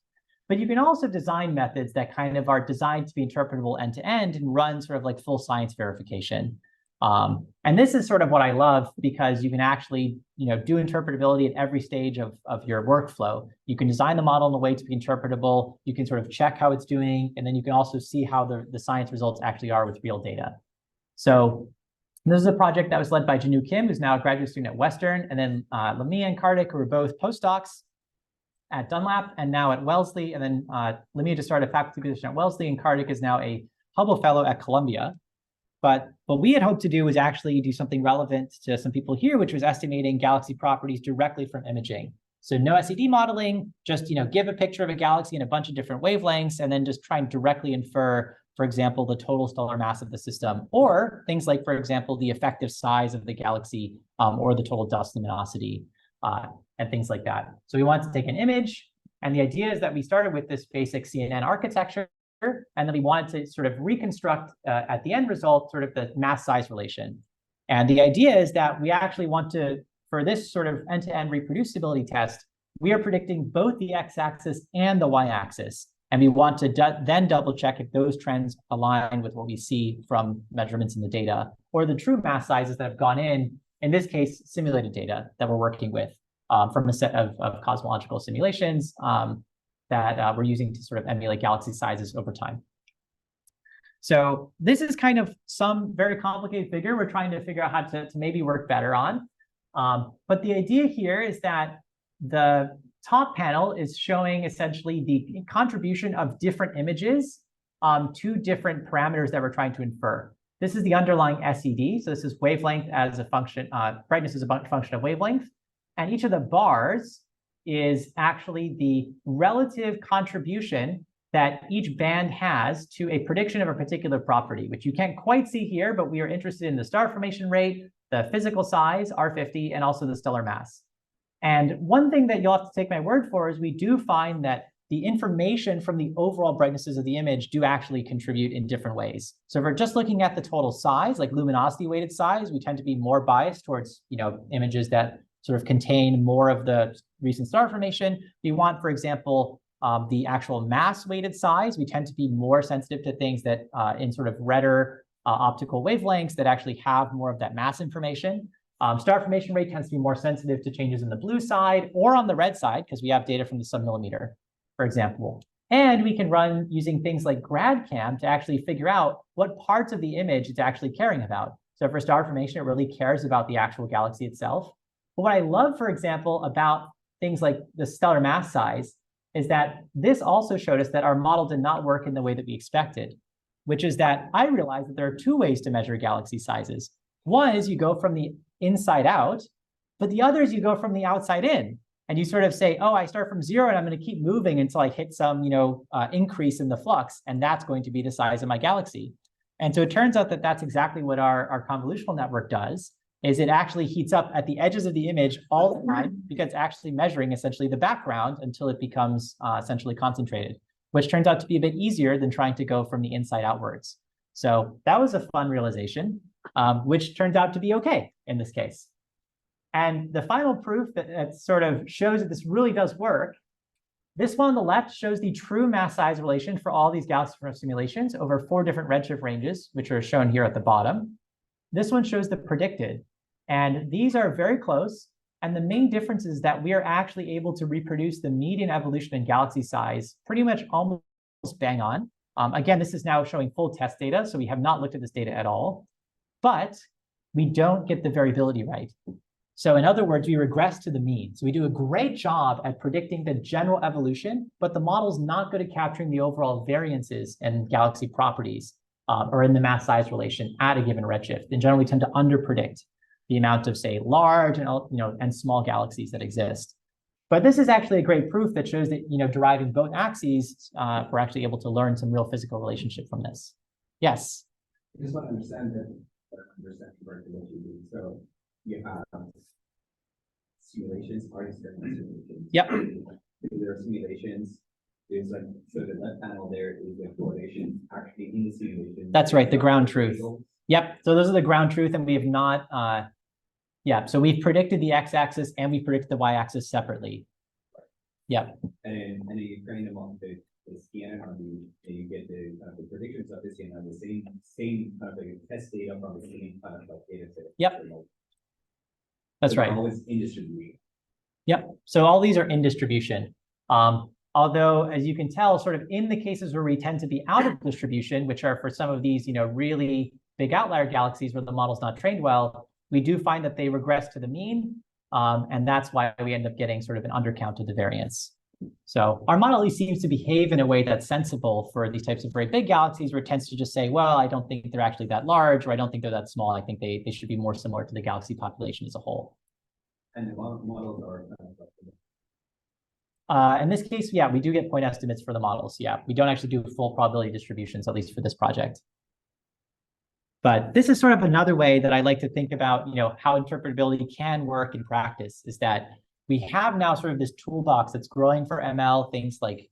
But you can also design methods that kind of are designed to be interpretable end-to-end and run sort of full science verification. And this is sort of what I love, because you can actually, do interpretability at every stage of your workflow. You can design the model in a way to be interpretable. You can sort of check how it's doing, and then you can also see how the science results actually are with real data. So this is a project that was led by Janu Kim, who's now a graduate student at Western, and then Lamia and Kartik, who were both postdocs at Dunlap and now at Wellesley. And then Lamia just started a faculty position at Wellesley, and Kartik is now a Hubble Fellow at Columbia. But what we had hoped to do was actually do something relevant to some people here, which was estimating galaxy properties directly from imaging. So no SED modeling, just give a picture of a galaxy in a bunch of different wavelengths, and then just try and directly infer, for example, the total stellar mass of the system, or things like, for example, the effective size of the galaxy, or the total dust luminosity, and things like that. So we want to take an image, and the idea is that we started with this basic CNN architecture, and then we wanted to sort of reconstruct at the end result sort of the mass size relation. And the idea is that we actually want to, for this sort of end-to-end reproducibility test, we are predicting both the x-axis and the y-axis. And we want to then double check if those trends align with what we see from measurements in the data, or the true mass sizes that have gone in this case, simulated data that we're working with from a set of cosmological simulations that we're using to sort of emulate galaxy sizes over time. So this is kind of some very complicated figure we're trying to figure out how to maybe work better on. But the idea here is that the top panel is showing essentially the contribution of different images to different parameters that we're trying to infer. This is the underlying SED. So this is wavelength as a function, brightness as a function of wavelength. And each of the bars is actually the relative contribution that each band has to a prediction of a particular property, which you can't quite see here, but we are interested in the star formation rate, the physical size, R50, and also the stellar mass. And one thing that you'll have to take my word for is we do find that the information from the overall brightnesses of the image do actually contribute in different ways. So if we're just looking at the total size, like luminosity weighted size, we tend to be more biased towards images that sort of contain more of the recent star formation. We want, for example, the actual mass weighted size, we tend to be more sensitive to things that in sort of redder optical wavelengths that actually have more of that mass information. Star formation rate tends to be more sensitive to changes in the blue side or on the red side, because we have data from the submillimeter, for example. And we can run using things like GradCam to actually figure out what parts of the image it's actually caring about. So for star formation, it really cares about the actual galaxy itself. But what I love, for example, about things like the stellar mass size is that this also showed us that our model did not work in the way that we expected, which is that I realized that there are two ways to measure galaxy sizes. One is you go from the inside out, but the other is you go from the outside in. And you sort of say, oh, I start from 0 and I'm going to keep moving until I hit some increase in the flux, and that's going to be the size of my galaxy. And so it turns out that that's exactly what our convolutional network does, is it actually heats up at the edges of the image all the time, because it's actually measuring essentially the background until it becomes essentially concentrated, which turns out to be a bit easier than trying to go from the inside outwards. So that was a fun realization, which turns out to be okay in this case. And the final proof that sort of shows that this really does work, this one on the left shows the true mass size relation for all these galaxy simulations over 4 different redshift ranges, which are shown here at the bottom. This one shows the predicted. And these are very close. And the main difference is that we are actually able to reproduce the median evolution in galaxy size pretty much almost bang on. Again, this is now showing full test data, so we have not looked at this data at all. But we don't get the variability right. So in other words, we regress to the mean. So we do a great job at predicting the general evolution, but the model's not good at capturing the overall variances in galaxy properties or in the mass size relation at a given redshift. In general, we tend to underpredict the amount of, say, large and small galaxies that exist. But this is actually a great proof that shows that deriving both axes, we're actually able to learn some real physical relationship from this. Yes. I just want to understand correctly what you do. So you have simulations, artificial simulations. Yep. There are simulations. There's like, so the left panel there is the correlation actually in the simulation. That's right, the ground truth. Yep. So those are the ground truth, and we have not. So we've predicted the x-axis and we predicted the y-axis separately. Yep. And you train them on the CNN and you get the kind of the predictions of the CNN, the same kind of like test data from the same kind of like data set. Yep. That's right. Always in distribution. Yep. So all these are in distribution. Although, as you can tell, sort of in the cases where we tend to be out of distribution, which are for some of these, really big outlier galaxies where the model's not trained well, we do find that they regress to the mean. And that's why we end up getting sort of an undercount of the variance. So our model at least seems to behave in a way that's sensible for these types of very big galaxies, where it tends to just say, well, I don't think they're actually that large, or I don't think they're that small. I think they should be more similar to the galaxy population as a whole. And the models are kind of like In this case, yeah, we do get point estimates for the models. Yeah, we don't actually do full probability distributions, at least for this project. But this is sort of another way that I like to think about, how interpretability can work in practice, is that we have now sort of this toolbox that's growing for ML, things like,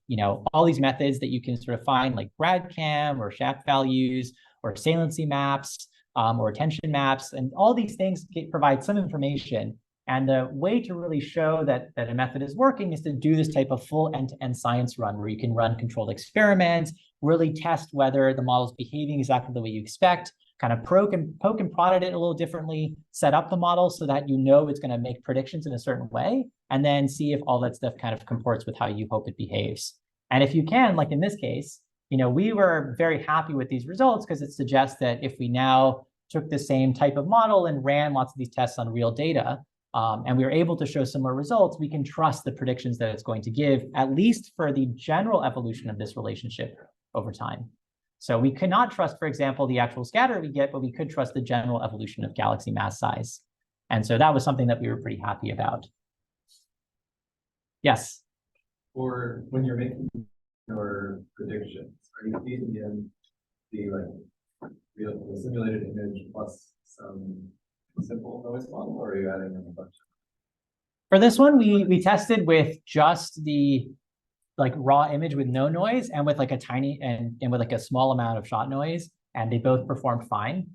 all these methods that you can sort of find, like RADCAM or shaft values or saliency maps or attention maps, and all these things provide some information. And the way to really show that a method is working is to do this type of full end-to-end science run, where you can run controlled experiments, really test whether the model is behaving exactly the way you expect, kind of poke and prod at it a little differently, set up the model so that it's going to make predictions in a certain way, and then see if all that stuff kind of comports with how you hope it behaves. And if you can, like in this case, we were very happy with these results because it suggests that if we now took the same type of model and ran lots of these tests on real data, and we were able to show similar results, we can trust the predictions that it's going to give, at least for the general evolution of this relationship over time. So we could not trust, for example, the actual scatter we get, but we could trust the general evolution of galaxy mass size. And so that was something that we were pretty happy about. Yes? Or when you're making your predictions, are you feeding in the simulated image plus some simple noise model, or are you adding in a bunch? For this one, we tested with just the raw image with no noise and with a tiny and with a small amount of shot noise, and they both performed fine.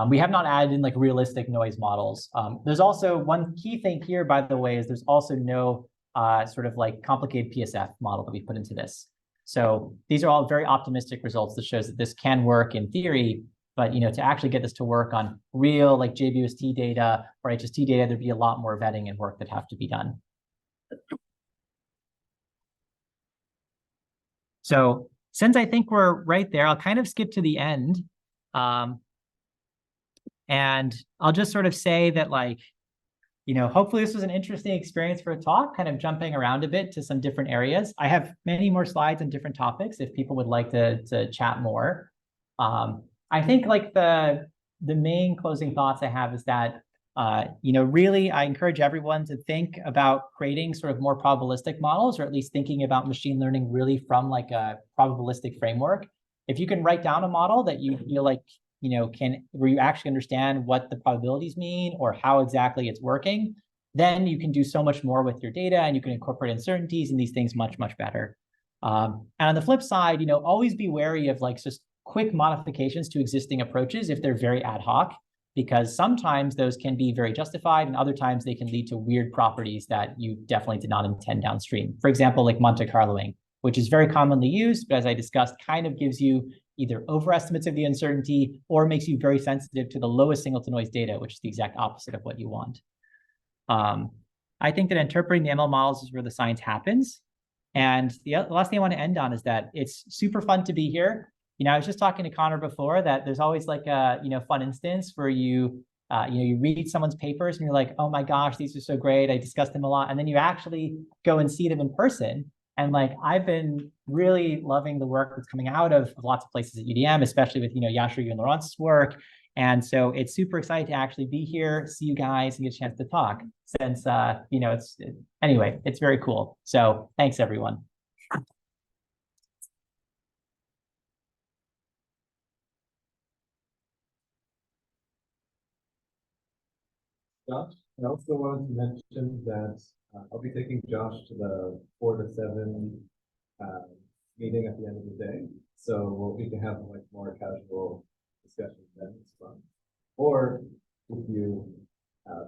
We have not added in realistic noise models. There's also one key thing here, by the way, is there's also no sort of complicated PSF model that we put into this. So these are all very optimistic results that shows that this can work in theory, but to actually get this to work on real JBUST data or HST data, there'd be a lot more vetting and work that have to be done. So since I think we're right there, I'll kind of skip to the end. And I'll just sort of say that hopefully this was an interesting experience for a talk, kind of jumping around a bit to some different areas. I have many more slides on different topics if people would like to chat more. I think the main closing thoughts I have is that really, I encourage everyone to think about creating sort of more probabilistic models, or at least thinking about machine learning really from a probabilistic framework. If you can write down a model that you feel where you actually understand what the probabilities mean or how exactly it's working, then you can do so much more with your data, and you can incorporate uncertainties and these things much, much better. And on the flip side, always be wary of just quick modifications to existing approaches if they're very ad hoc, because sometimes those can be very justified, and other times they can lead to weird properties that you definitely did not intend downstream. For example, Monte Carloing, which is very commonly used, but as I discussed, kind of gives you either overestimates of the uncertainty or makes you very sensitive to the lowest signal to noise data, which is the exact opposite of what you want. I think that interpreting the ML models is where the science happens. And the last thing I want to end on is that it's super fun to be here. I was just talking to Connor before that there's always a fun instance where you read someone's papers and you're like, oh my gosh, these are so great, I discussed them a lot, and then you actually go and see them in person. And I've been really loving the work that's coming out of lots of places at UDM, especially with Yashar and Laurent's work. And so it's super exciting to actually be here, see you guys, and get a chance to talk. Since anyway, it's very cool. So thanks everyone. Josh, I also wanted to mention that I'll be taking Josh to the 4 to 7 meeting at the end of the day. So we can have more casual discussions then. It's fun. Or if you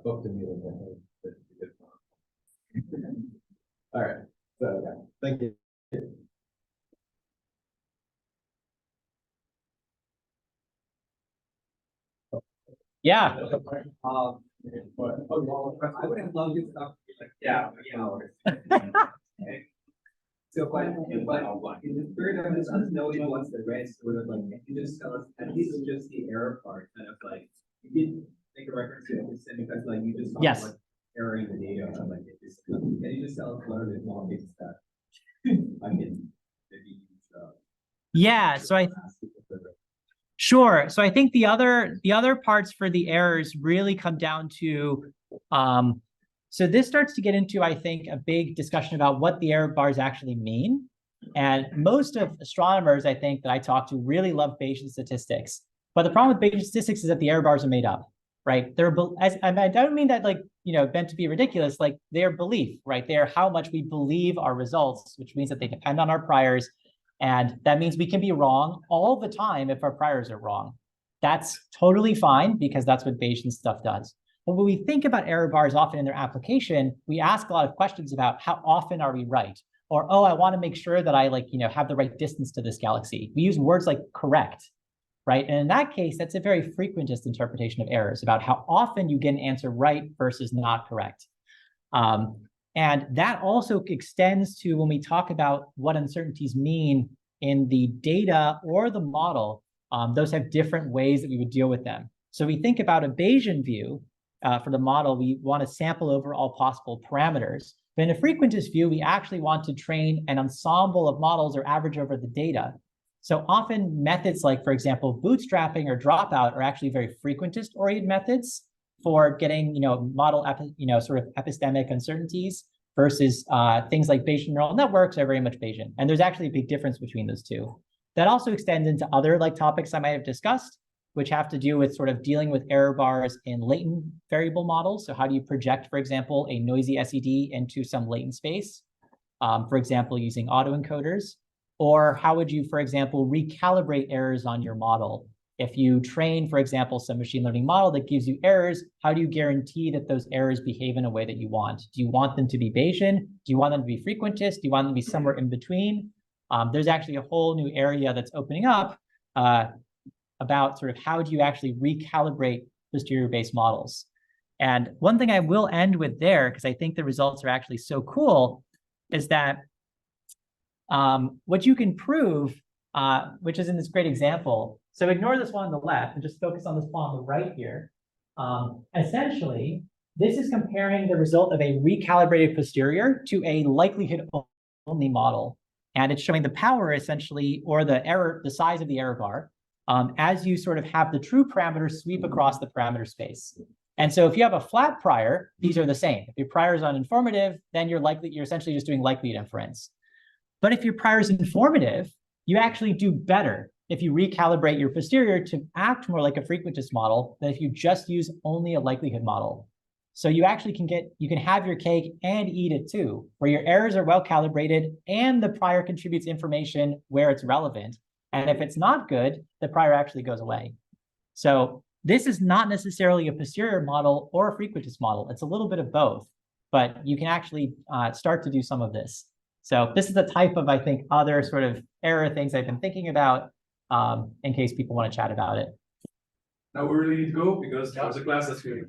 booked a meeting, I think that would be good fun. All right. So yeah, thank you. Yeah. I would have loved this stuff. So, but in the spirit of this, us knowing what's the red sort of you just tell us at least just the error part, kind of you did make a reference to this because you just talked about error in the data. Can you just tell us what are the small things that I can maybe use? Yeah. Sure. So I think the other parts for the errors really come down to So this starts to get into, I think, a big discussion about what the error bars actually mean. And most of astronomers, I think, that I talk to really love Bayesian statistics. But the problem with Bayesian statistics is that the error bars are made up, right? I don't mean that, like, meant to be ridiculous, like they're belief, right? They're how much we believe our results, which means that they depend on our priors. And that means we can be wrong all the time if our priors are wrong. That's totally fine because that's what Bayesian stuff does. But when we think about error bars often in their application, we ask a lot of questions about how often are we right? Or, oh, I want to make sure that I have the right distance to this galaxy. We use words like correct, right? And in that case, that's a very frequentist interpretation of errors about how often you get an answer right versus not correct. And that also extends to when we talk about what uncertainties mean in the data or the model. Those have different ways that we would deal with them. So we think about a Bayesian view for the model, we want to sample over all possible parameters. But in a frequentist view, we actually want to train an ensemble of models or average over the data. So often methods like, for example, bootstrapping or dropout are actually very frequentist-oriented methods for getting, model, sort of epistemic uncertainties versus things like Bayesian neural networks are very much Bayesian. And there's actually a big difference between those two. That also extends into other topics I might have discussed, which have to do with sort of dealing with error bars in latent variable models. So how do you project, for example, a noisy SED into some latent space, for example, using autoencoders? Or how would you, for example, recalibrate errors on your model? If you train, for example, some machine learning model that gives you errors, how do you guarantee that those errors behave in a way that you want? Do you want them to be Bayesian? Do you want them to be frequentist? Do you want them to be somewhere in between? There's actually a whole new area that's opening up about sort of how do you actually recalibrate posterior-based models. And one thing I will end with there, because I think the results are actually so cool, is that what you can prove, which is in this great example. So ignore this one on the left and just focus on this one on the right here. Essentially, this is comparing the result of a recalibrated posterior to a likelihood-only model. And it's showing the power, essentially, or the size of the error bar, as you sort of have the true parameters sweep across the parameter space. And so if you have a flat prior, these are the same. If your prior is uninformative, then you're essentially just doing likelihood inference. But if your prior is informative, you actually do better if you recalibrate your posterior to act more like a frequentist model than if you just use only a likelihood model. So you actually can have your cake and eat it too, where your errors are well calibrated and the prior contributes information where it's relevant. And if it's not good, the prior actually goes away. So this is not necessarily a posterior model or a frequentist model. It's a little bit of both, but you can actually start to do some of this. So this is the type of, I think, other sort of error things I've been thinking about in case people want to chat about it. Now we really need to go because there's a class that's here.